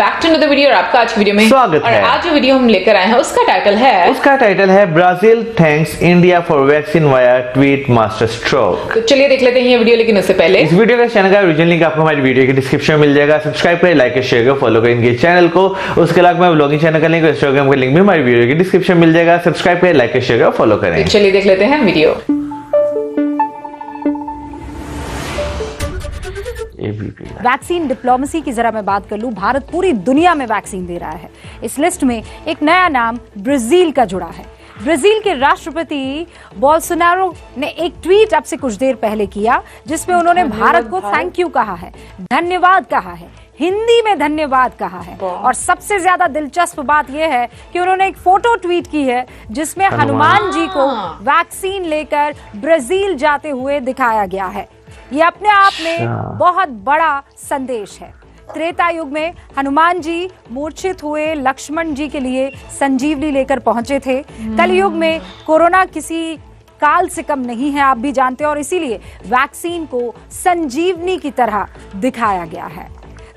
Back to another video और आपका आज की वीडियो में स्वागत है। और आज जो वीडियो हम लेकर आए हैं उसका टाइटल है Brazil thanks India for vaccine via tweet master stroke. तो चलिए देख लेते हैं ये वीडियो, लेकिन उससे पहले इस वीडियो का चैनल का ओरिजिनल लिंक आपको हमारी वीडियो के डिस्क्रिप्शन में मिल जाएगा। सब्सक्राइब करें, लाइक करें, शेयर करें, फॉलो करें इनके चैनल को। उसके अलावा व्लॉगिंग चैनल का लिंक, इंस्टाग्राम का लिंक भी हमारी वीडियो के डिस्क्रिप्शन में मिल जाएगा। सब्सक्राइब करें, लाइक करें, शेयर करें, फॉलो करें। तो चलिए देख लेते हैं वीडियो। वैक्सीन डिप्लोमेसी की जरा मैं बात कर लूं। भारत पूरी दुनिया में वैक्सीन दे रहा है। इस लिस्ट में एक नया नाम ब्राजील का जुड़ा है। ब्राजील के राष्ट्रपति बोल्सोनारो ने एक ट्वीट अब से कुछ देर पहले किया जिसमें उन्होंने भारत को थैंक यू कहा है, धन्यवाद कहा है, हिंदी में धन्यवाद कहा है। और सबसे ज्यादा दिलचस्प बात यह है कि उन्होंने एक फोटो ट्वीट की है जिसमें हनुमान जी को वैक्सीन लेकर ब्राजील जाते हुए दिखाया गया है। ये अपने आप में बहुत बड़ा संदेश है। त्रेता युग में हनुमान जी मूर्छित हुए लक्ष्मण जी के लिए संजीवनी लेकर पहुंचे थे। कलयुग में कोरोना किसी काल से कम नहीं है, आप भी जानते हैं, और इसीलिए वैक्सीन को संजीवनी की तरह दिखाया गया है।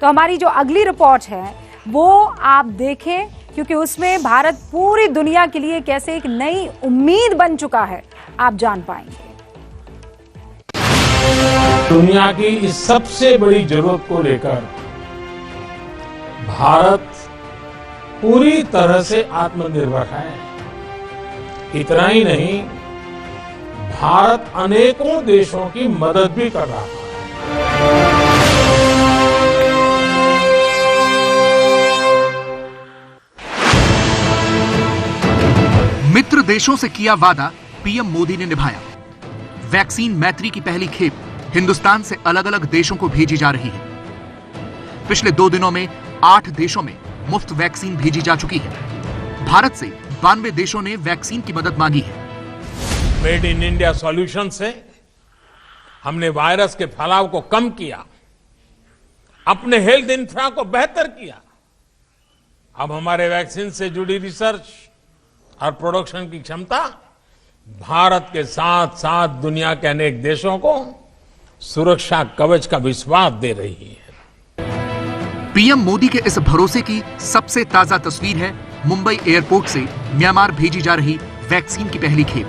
तो हमारी जो अगली रिपोर्ट है वो आप देखें, क्योंकि उसमें भारत पूरी दुनिया के लिए कैसे एक नई उम्मीद बन चुका है, आप जान पाएंगे। दुनिया की इस सबसे बड़ी जरूरत को लेकर भारत पूरी तरह से आत्मनिर्भर है। इतना ही नहीं, भारत अनेकों देशों की मदद भी कर रहा है। मित्र देशों से किया वादा पीएम मोदी ने निभाया। वैक्सीन मैत्री की पहली खेप हिंदुस्तान से अलग अलग देशों को भेजी जा रही है। पिछले 2 दिनों में 8 देशों में मुफ्त वैक्सीन भेजी जा चुकी है। भारत से 92 देशों ने वैक्सीन की मदद मांगी है। मेड इन इंडिया सॉल्यूशन से हमने वायरस के फैलाव को कम किया, अपने हेल्थ इंफ्रा को बेहतर किया। अब हमारे वैक्सीन से जुड़ी रिसर्च और प्रोडक्शन की क्षमता भारत के साथ साथ दुनिया के अनेक देशों को सुरक्षा कवच का विश्वास दे रही है। पीएम मोदी के इस भरोसे की सबसे ताजा तस्वीर है मुंबई एयरपोर्ट से म्यांमार भेजी जा रही वैक्सीन की पहली खेप।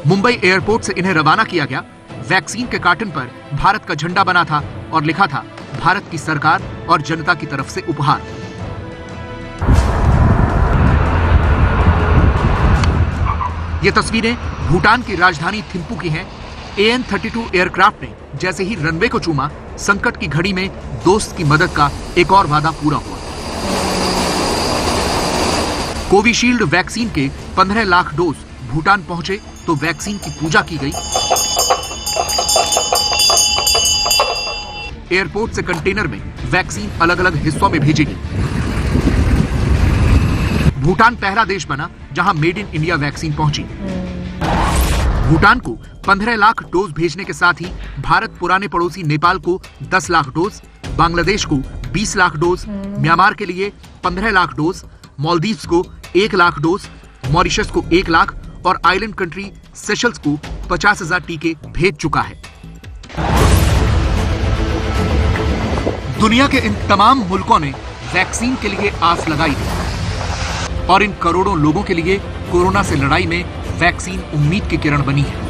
मुंबई एयरपोर्ट से इन्हें रवाना किया गया। वैक्सीन के कार्टन पर भारत का झंडा बना था और लिखा था भारत की सरकार और जनता की तरफ से उपहार। ये तस्वीरें भूटान की राजधानी थिम्पू की हैं। AN-32 एयरक्राफ्ट ने जैसे ही रनवे को चूमा, संकट की घड़ी में दोस्त की मदद का एक और वादा पूरा हुआ। कोविशील्ड वैक्सीन के 15 लाख डोज भूटान पहुंचे तो वैक्सीन की पूजा की गई। एयरपोर्ट से कंटेनर में वैक्सीन अलग अलग हिस्सों में भेजी गई। भूटान पहला देश बना जहां मेड इन इंडिया वैक्सीन पहुंची। भूटान को 15 लाख डोज भेजने के साथ ही भारत पुराने पड़ोसी नेपाल को 10 लाख डोज, बांग्लादेश को 20 लाख डोज, म्यांमार के लिए 15 लाख डोज, मालदीव्स को 1 लाख डोज, मॉरिशस को 1 लाख और आइलैंड कंट्री सेशल्स को 50,000 टीके भेज चुका है। दुनिया के इन तमाम मुल्कों ने वैक्सीन के लिए आस लगाई है और इन करोड़ों लोगों के लिए कोरोना से लड़ाई में वैक्सीन उम्मीद की किरण बनी है।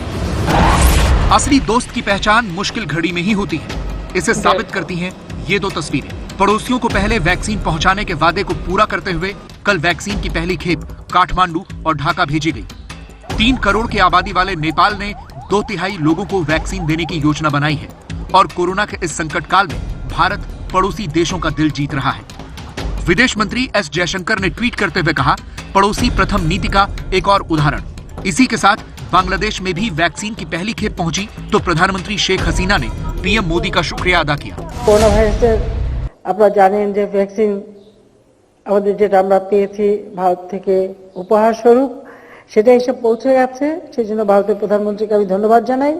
असली दोस्त की पहचान मुश्किल घड़ी में ही होती है। इसे साबित करती हैं ये 2 तस्वीरें। पड़ोसियों को पहले वैक्सीन पहुंचाने के वादे को पूरा करते हुए कल वैक्सीन की पहली खेप काठमांडू और ढाका भेजी गई। 3 करोड़ की आबादी वाले नेपाल ने 2/3 लोगों को वैक्सीन देने की योजना बनाई है और कोरोना के इस संकट काल में भारत पड़ोसी देशों का दिल जीत रहा है। विदेश मंत्री एस जयशंकर ने ट्वीट करते हुए कहा, पड़ोसी प्रथम नीति का एक और उदाहरण। इसी के साथ बांग्लादेश में भी वैक्सीन की पहली खेप पहुंची तो प्रधानमंत्री शेख हसीना ने पीएम मोदी का शुक्रिया अदा किया। कोरोना ভাইরাসের আপনারা জানেন যে ভ্যাকসিন আমাদের যেটা আমরা পেয়েছি ভারত থেকে উপহার স্বরূপ সেটা এসে পৌঁছে গেছে, সেজন্য ভারতের প্রধানমন্ত্রীকে আমি ধন্যবাদ জানাই।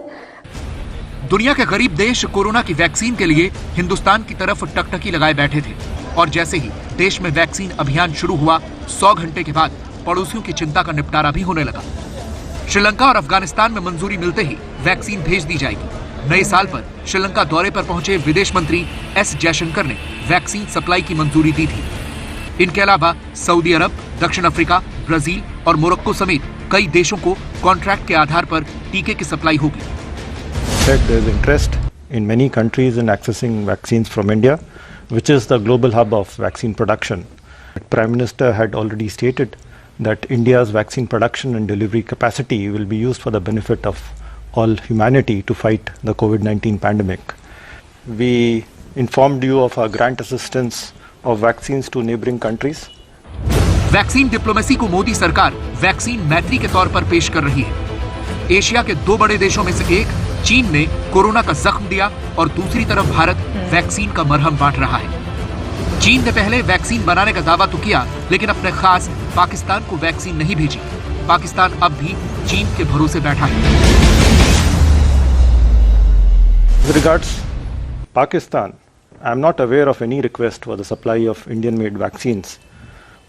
दुनिया के गरीब देश कोरोना की वैक्सीन के लिए हिंदुस्तान की तरफ टकटकी लगाए बैठे थे और जैसे ही देश में वैक्सीन अभियान शुरू हुआ, 100 घंटे के बाद पड़ोसियों की चिंता का निपटारा भी होने लगा। श्रीलंका और अफगानिस्तान में मंजूरी मिलते ही वैक्सीन भेज दी जाएगी। नए साल पर श्रीलंका दौरे पर पहुंचे विदेश मंत्री एस जयशंकर ने वैक्सीन सप्लाई की मंजूरी दी थी। इनके अलावा सऊदी अरब, दक्षिण अफ्रीका, ब्राजील और मोरक्को समेत कई देशों को कॉन्ट्रैक्ट के आधार पर टीके की सप्लाई होगी। There is interest in many countries in accessing vaccines from India, which is the global hub of vaccine production. Prime Minister had already stated that India's vaccine production and delivery capacity will be used for the benefit of all humanity to fight the COVID-19 pandemic. We informed you of our grant assistance of vaccines to neighboring countries. Vaccine diplomacy को मोदी सरकार vaccine मैत्री के तौर पर पेश कर रही है। एशिया के दो बड़े देशों में से एक चीन ने कोरोना का जख्म दिया और दूसरी तरफ भारत वैक्सीन का मरहम बांट रहा है। चीन ने पहले वैक्सीन बनाने का दावा तो किया, लेकिन अपने खास पाकिस्तान को वैक्सीन नहीं भेजी। पाकिस्तान अब भी चीन के भरोसे बैठा है। With regards Pakistan, I am not aware of any request for the supply of Indian-made vaccines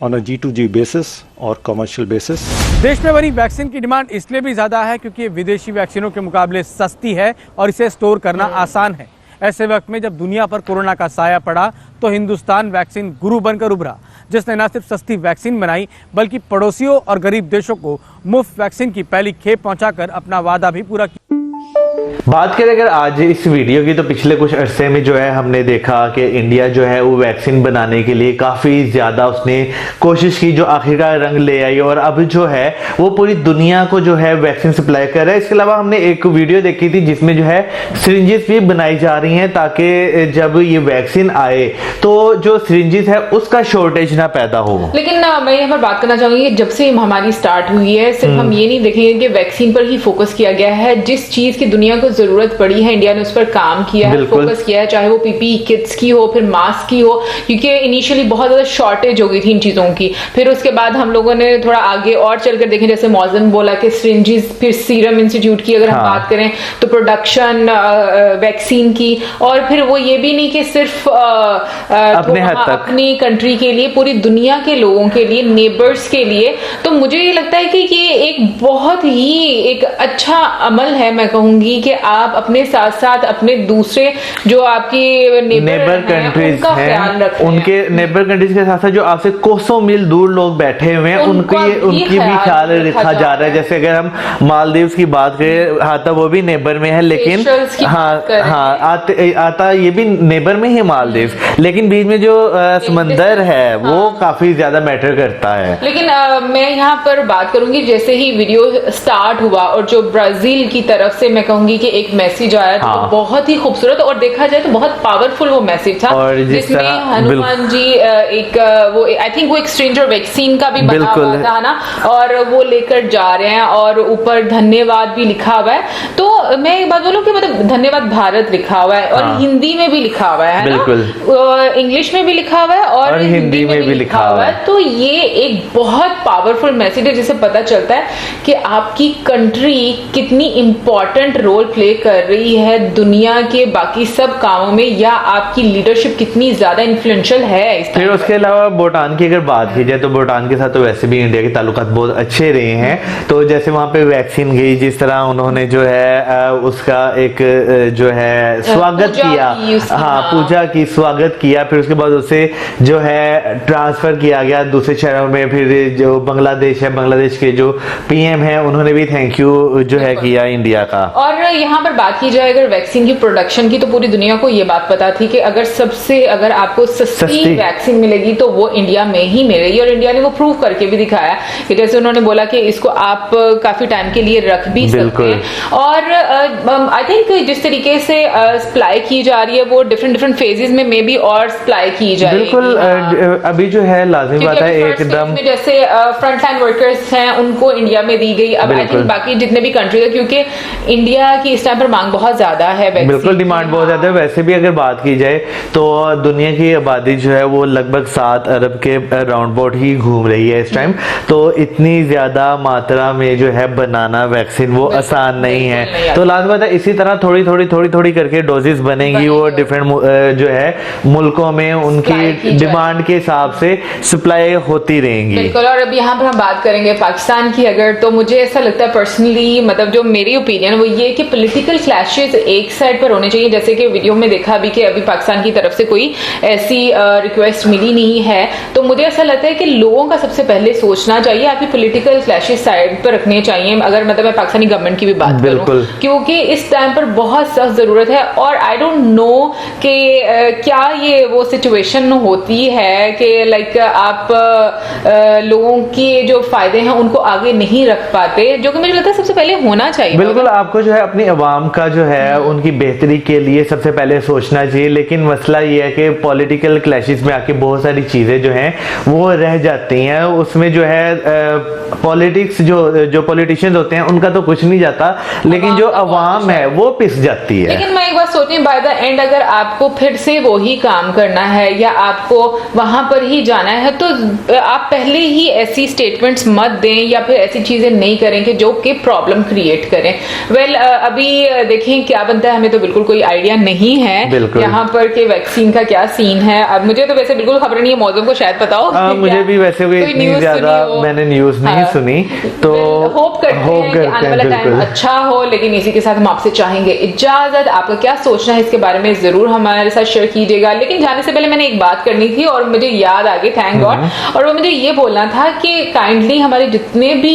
on a G2G basis or commercial basis. देश में बनी वैक्सीन की डिमांड इसलिए भी ज्यादा है क्योंकि ये विदेशी वैक्सीनों के मुकाबले सस्ती है और इसे स्टोर करना आसान है। ऐसे वक्त में जब दुनिया पर कोरोना का साया पड़ा तो हिंदुस्तान वैक्सीन गुरु बनकर उभरा, जिसने न सिर्फ सस्ती वैक्सीन बनाई बल्कि पड़ोसियों और गरीब देशों को मुफ्त वैक्सीन की पहली खेप पहुंचाकर अपना वादा भी पूरा किया। बात करें अगर आज इस वीडियो की, तो पिछले कुछ अरसे में जो है हमने देखा कि इंडिया जो है वो वैक्सीन बनाने के लिए काफ़ी ज़्यादा उसने कोशिश की, जो आखिरकार रंग ले आई और अब जो है वो पूरी दुनिया को जो है वैक्सीन सप्लाई कर रहा है। इसके अलावा हमने एक वीडियो देखी थी जिसमें जो है सिरिंजेस भी बनाई जा रही हैं ताकि जब ये वैक्सीन आए तो जो सिरिंजेस है उसका शॉर्टेज ना पैदा हो। लेकिन मैं यहाँ पर बात करना चाहूंगी, जब से महामारी स्टार्ट हुई है सिर्फ हम ये नहीं देखेंगे कि वैक्सीन पर ही फोकस किया गया है। जिस चीज की दुनिया को जरूरत पड़ी है इंडिया ने उस पर काम किया है, फोकस किया है, चाहे वो पीपीई किट्स की हो, फिर मास्क की हो, क्योंकि इनिशियली बहुत ज्यादा शॉर्टेज हो गई थी इन चीजों की। फिर उसके बाद हम लोगों ने थोड़ा आगे और चलकर देखें, जैसे मौजन बोला कि सिरिंजेस, फिर सीरम इंस्टीट्यूट की अगर हम बात करें तो प्रोडक्शन वैक्सीन की, और फिर वो ये भी नहीं कि सिर्फ अपनी कंट्री के लिए, पूरी दुनिया के लोगों के लिए, नेबर्स के लिए। तो मुझे ये लगता है कि ये एक बहुत ही एक अच्छा अमल है। मैं कहूंगी कि आप अपने साथ साथ अपने दूसरे जो आपकी नेबर कंट्रीज हैं, उनके नेबर कंट्रीज के साथ साथ जो आपसे कोसों मील दूर लोग बैठे हुए हैं उनकी भी ख्याल रखा जा रहा है। जैसे अगर हम मालदीव्स की बात करें, हाँ तो वो भी नेबर में है, लेकिन आता ये भी नेबर में ही मालदीव, लेकिन बीच में जो समंदर है वो काफी ज्यादा मैटर करता है। लेकिन मैं यहाँ पर बात करूंगी, जैसे ही वीडियो स्टार्ट हुआ और जो ब्राजील की तरफ से मैं कहूंगी कि एक मैसेज आया था, तो बहुत ही खूबसूरत और देखा जाए तो बहुत पावरफुल वो मैसेज था, जिसमें हनुमान जी एक वो आई थिंक वो एक स्ट्रेंजर वैक्सीन का भी बना हुआ था ना, और वो लेकर जा रहे हैं और ऊपर धन्यवाद भी लिखा हुआ है। तो मैं एक बात बोलूं कि मतलब धन्यवाद भारत लिखा हुआ है और हिंदी में भी लिखा हुआ है ना, इंग्लिश में भी लिखा हुआ है और हिंदी में भी लिखा हुआ है। तो ये एक बहुत पावरफुल मैसेज है जिससे पता चलता है कि आपकी कंट्री कितनी इंपॉर्टेंट रोल प्ले कर रही है दुनिया के बाकी सब कामों में, या आपकी लीडरशिप कितनी ज्यादा इन्फ्लुएंशियल है। फिर उसके अलावा भूटान की अगर बात की जाए तो भूटान के साथ तो वैसे भी इंडिया के ताल्लुकात बहुत अच्छे रहे हैं। तो जैसे वहां पे वैक्सीन गई, जिस तरह उन्होंने जो है उसका एक जो है स्वागत किया, पूजा की, स्वागत किया, फिर उसके बाद उसे जो है ट्रांसफर किया गया दूसरे शहरों में। फिर जो बांग्लादेश है, बांग्लादेश के जो पीएम है उन्होंने भी थैंक यू जो है किया इंडिया का। और यहाँ पर बात की जाए अगर वैक्सीन की प्रोडक्शन की, तो पूरी दुनिया को ये बात पता थी कि अगर आपको सस्ती वैक्सीन मिलेगी तो वो इंडिया में ही मिलेगी, और इंडिया ने वो प्रूव करके भी दिखाया कि जैसे उन्होंने बोला कि इसको आप काफी टाइम के लिए रख भी सकते हैं। और आई थिंक जिस तरीके से सप्लाई की जा रही है वो डिफरेंट फेजेस में मे बी और सप्लाई की जाएगी। बिल्कुल, अभी जो है लाजिमी बात है एकदम, जैसे फ्रंट लाइन वर्कर्स हैं उनको इंडिया में दी गई। अब आई थिंक बाकी जितने भी कंट्री है, क्योंकि इंडिया की इस टाइम पर मांग बहुत ज्यादा है, बिल्कुल डिमांड बहुत ज्यादा है। वैसे भी अगर बात की जाए तो दुनिया की आबादी जो है वो लगभग 7 अरब के राउंड अबाउट ही घूम रही है इस टाइम। तो इतनी ज्यादा मात्रा में जो है बनाना वैक्सीन वो आसान नहीं है। तो लाजमी बात है इसी तरह थोड़ी करके डोजेस बनेंगी, वो डिफरेंट जो है मुल्कों में उनकी डिमांड के हिसाब से सप्लाई होती रहेंगी। बिल्कुल। और अब यहाँ पर हम बात करेंगे पाकिस्तान की अगर, तो मुझे ऐसा लगता है पर्सनली, मतलब जो मेरी ओपिनियन वो ये कि पॉलिटिकल क्लैशेस एक साइड पर होने चाहिए, जैसे कि वीडियो में देखा अभी कि अभी पाकिस्तान की तरफ से कोई ऐसी रिक्वेस्ट मिली नहीं है, तो मुझे ऐसा लगता है कि लोगों का सबसे पहले सोचना चाहिए, आपकी पॉलिटिकल क्लैशेस साइड पर रखने चाहिए, अगर मतलब मैं पाकिस्तानी गवर्नमेंट की भी बात करूं, क्योंकि इस टाइम पर बहुत सख्त जरूरत है। और आई डोंट नो कि क्या ये वो सिचुएशन होती है कि लाइक आप लोगों के जो फायदे हैं उनको आगे नहीं रख पाते, जो कि मुझे लगता है सबसे पहले होना चाहिए। बिल्कुल, आपको जो है अपनी आवाम का जो है उनकी बेहतरी के लिए सबसे पहले सोचना चाहिए, लेकिन मसला ये है कि पॉलिटिकल क्लैशेस में आके बहुत सारी चीजें जो हैं वो रह जाती हैं, उसमें जो है पॉलिटिक्स जो पॉलिटिशियंस होते हैं उनका तो कुछ नहीं जाता, लेकिन जो अवाम है वो पिस जाती है। लेकिन मैं एक बात सोचती हूँ, बाय द एंड अगर आपको फिर से वही काम करना है या आपको वहां पर ही जाना है, तो आप पहले ही ऐसी स्टेटमेंट्स मत दें या फिर ऐसी चीजें नहीं करें कि जो कि प्रॉब्लम क्रिएट करें। वेल, अभी देखें क्या बनता है, हमें तो बिल्कुल कोई आइडिया नहीं है यहाँ पर कि वैक्सीन का क्या सीन है। अब मुझे तो वैसे बिल्कुल खबर नहीं है, मौसम को शायद पता हो। मुझे भी वैसे भी इतनी ज्यादा मैंने न्यूज नहीं सुनी, तो होप करते हैं कि आने वाला टाइम अच्छा हो। लेकिन इसी के साथ हम आपसे चाहेंगे इजाजत, आपका क्या सोचना है इसके बारे में जरूर हमारे साथ शेयर कीजिएगा। लेकिन जाने से पहले मैंने एक बात करनी थी और मुझे याद आ गई, थैंक गॉड, और वो मुझे ये बोलना था कि काइंडली हमारे जितने भी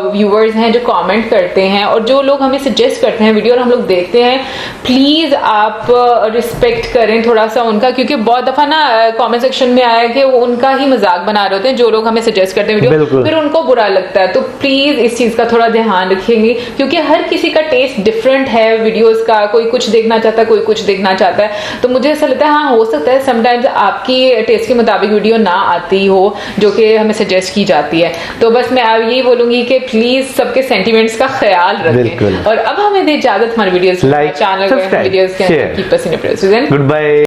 व्यूअर्स हैं जो कमेंट करते हैं और जो लोग हमें सजेस्ट करते हैं वीडियो और हम लोग देखते हैं, प्लीज आप रिस्पेक्ट करें थोड़ा सा उनका, क्योंकि बहुत दफा ना कमेंट सेक्शन में आया कि वो उनका ही मजाक बना रहे होते हैं जो लोग हमें सजेस्ट करते हैं वीडियो, फिर उनको बुरा लगता है। तो प्लीज इस चीज का थोड़ा ध्यान रखेंगे, क्योंकि हर किसी का टेस्ट डिफरेंट है वीडियोस का, कोई कुछ देखना चाहता है, कोई कुछ देखना चाहता है। तो मुझे ऐसा लगता है हाँ, हो सकता है समटाइम्स आपकी टेस्ट के मुताबिक वीडियो ना आती हो जो कि हमें सजेस्ट की जाती है। तो बस मैं अब यही बोलूंगी कि प्लीज सबके सेंटिमेंट्स का ख्याल रखें। और अब हमें दे इजाजत हमारे वीडियोस लाइक चैनल वीडियोस के keep us in a present. Good bye.